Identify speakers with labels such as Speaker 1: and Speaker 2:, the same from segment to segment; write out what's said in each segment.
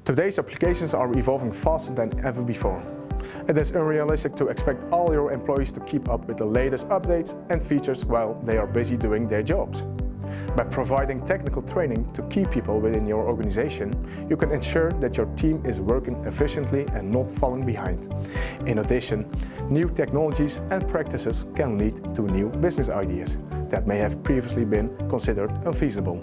Speaker 1: Today's applications are evolving faster than ever before. It is unrealistic to expect all your employees to keep up with the latest updates and features while they are busy doing their jobs. By providing technical training to key people within your organization, you can ensure that your team is working efficiently and not falling behind. In addition, new technologies and practices can lead to new business ideas that may have previously been considered unfeasible.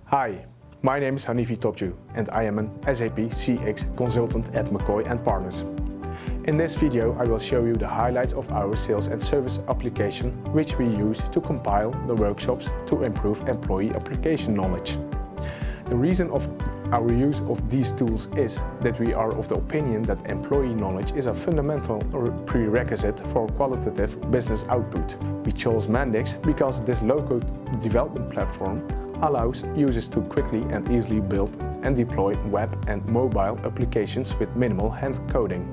Speaker 1: Hi, my name is Hanifi Topcu and I am an SAP CX consultant at McCoy & Partners. In this video I will show you the highlights of our sales and service application which we use to compile the workshops to improve employee application knowledge. The reason of our use of these tools is that we are of the opinion that employee knowledge is a fundamental prerequisite for qualitative business output. We chose Mendix because this low-code development platform allows users to quickly and easily build and deploy web and mobile applications with minimal hand coding.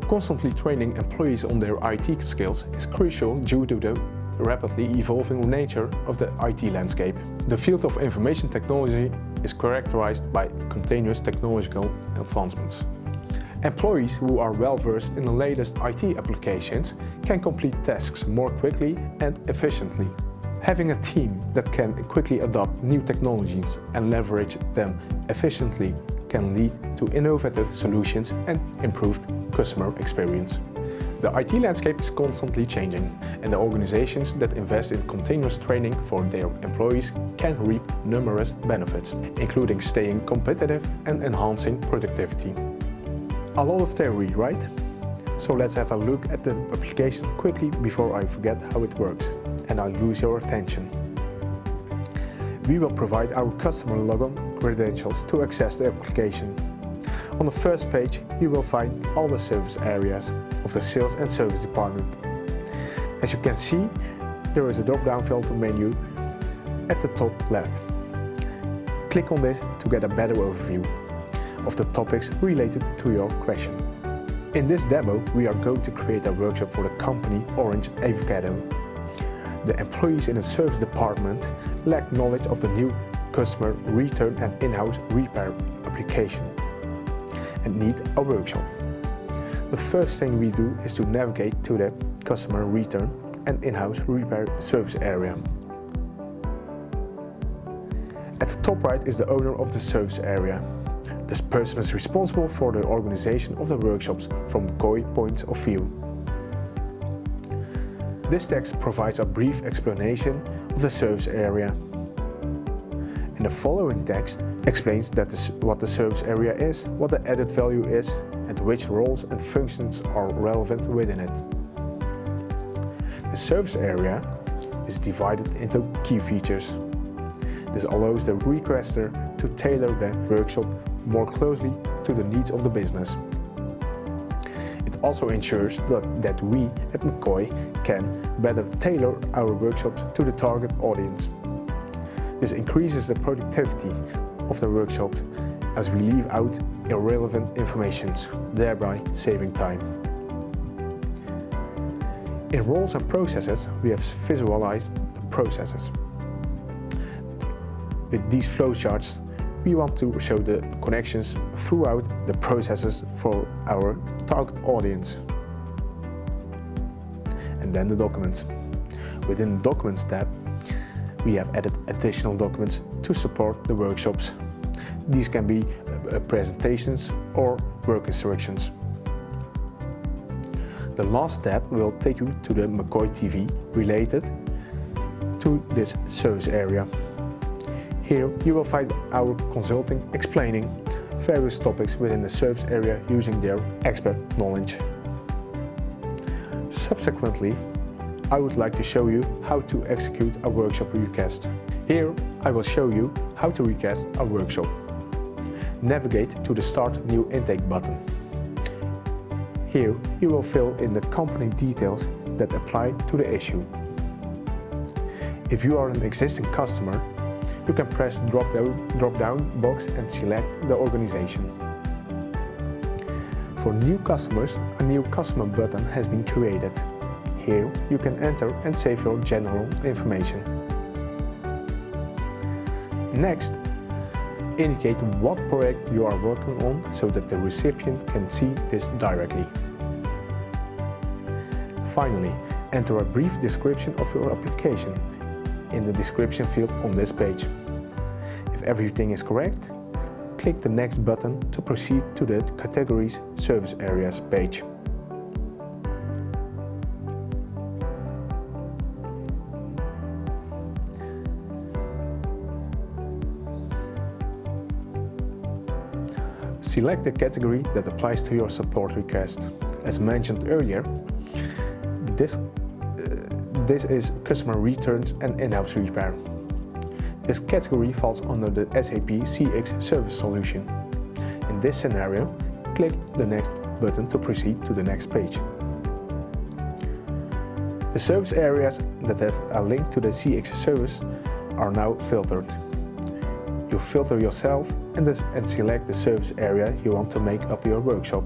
Speaker 1: Constantly training employees on their IT skills is crucial due to the rapidly evolving nature of the IT landscape. The field of information technology is characterized by continuous technological advancements. Employees who are well versed in the latest IT applications can complete tasks more quickly and efficiently. Having a team that can quickly adopt new technologies and leverage them efficiently can lead to innovative solutions and improved customer experience. The IT landscape is constantly changing, and the organizations that invest in continuous training for their employees can reap numerous benefits, including staying competitive and enhancing productivity. A lot of theory, right? So let's have a look at the application quickly before I forget how it works and I lose your attention. We will provide our customer login credentials to access the application. On the first page, you will find all the service areas of the sales and service department. As you can see, there is a drop-down filter menu at the top left. Click on this to get a better overview of the topics related to your question. In this demo, we are going to create a workshop for the company Orange Avocado. The employees in the service department lack knowledge of the new customer return and in-house repair application and need a workshop. The first thing we do is to navigate to the customer return and in-house repair service area. At the top right is the owner of the service area. This person is responsible for the organization of the workshops from McCoy points of view. This text provides a brief explanation of the service area. And the following text explains what the service area is, what the added value is, and which roles and functions are relevant within it. The service area is divided into key features. This allows the requester to tailor the workshop more closely to the needs of the business. It also ensures that we at McCoy can better tailor our workshops to the target audience. This increases the productivity of the workshop as we leave out irrelevant information, thereby saving time. In roles and processes, we have visualized the processes. With these flowcharts, we want to show the connections throughout the processes for our target audience. And then the documents. Within the Documents tab, we have added additional documents to support the workshops. These can be presentations or work instructions. The last tab will take you to the McCoy TV related to this service area. Here you will find our consulting explaining various topics within the service area using their expert knowledge. Subsequently, I would like to show you how to execute a workshop request. Here I will show you how to request a workshop. Navigate to the Start New Intake button. Here you will fill in the company details that apply to the issue. If you are an existing customer, you can press the drop-down box and select the organization. For new customers, a new customer button has been created. Here you can enter and save your general information. Next, indicate what project you are working on so that the recipient can see this directly. Finally, enter a brief description of your application in the description field on this page. If everything is correct, click the next button to proceed to the Categories Service Areas page. Select the category that applies to your support request. As mentioned earlier, this is customer returns and in-house repair. This category falls under the SAP CX service solution. In this scenario, click the next button to proceed to the next page. The service areas that have a link to the CX service are now filtered. You filter yourself and select the service area you want to make up your workshop.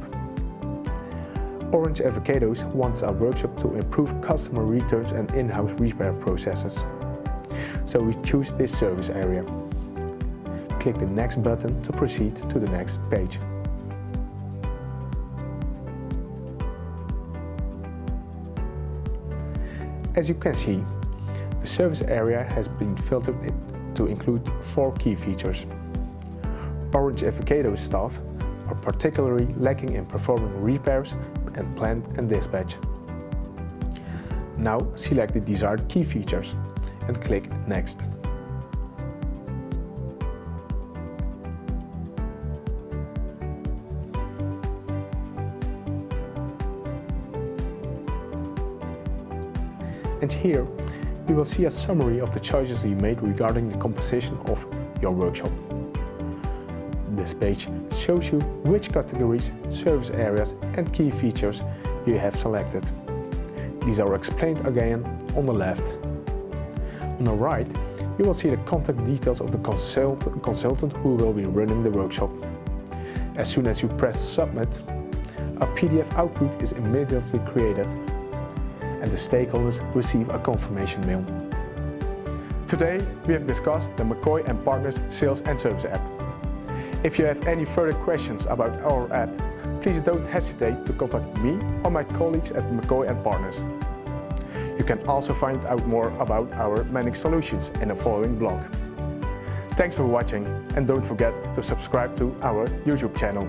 Speaker 1: Orange Avocados wants a workshop to improve customer returns and in-house repair processes. So we choose this service area. Click the next button to proceed to the next page. As you can see, the service area has been filtered to include 4 key features. Orange Avocados staff are particularly lacking in performing repairs and plant and dispatch. Now select the desired key features and click Next. And here you will see a summary of the choices you made regarding the composition of your workshop. This page shows you which categories, service areas and key features you have selected. These are explained again on the left. On the right, you will see the contact details of the consultant who will be running the workshop. As soon as you press Submit, a PDF output is immediately created and the stakeholders receive a confirmation mail. Today we have discussed the McCoy & Partners Sales and Service app. If you have any further questions about our app, please don't hesitate to contact me or my colleagues at McCoy & Partners. You can also find out more about our Mendix solutions in the following blog. Thanks for watching and don't forget to subscribe to our YouTube channel.